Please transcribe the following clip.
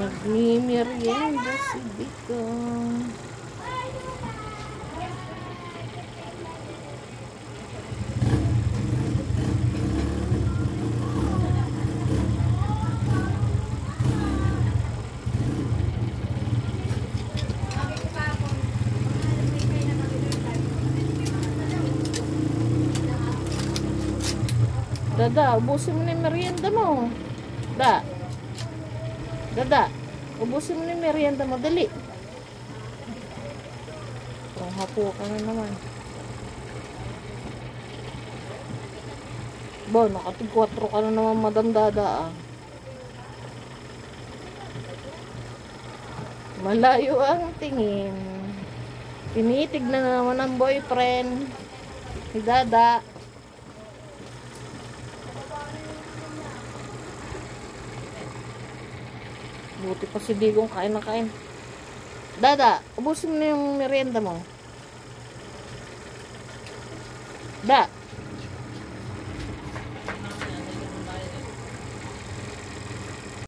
Nagmimerienda si Biko. Dada, ubusin mo na yung merienda mo. Dada, ubusin mo na yung merienda mo. Dali. Hapo ka na naman. Ba, nakatig-4 ka na naman, Madam Dada, ah. Malayo ang tingin. Tinitignan na naman ang boyfriend ni Dada. Buti pa si Digong kain na kain. Dada, ubusin mo na yung merienda mo. Da.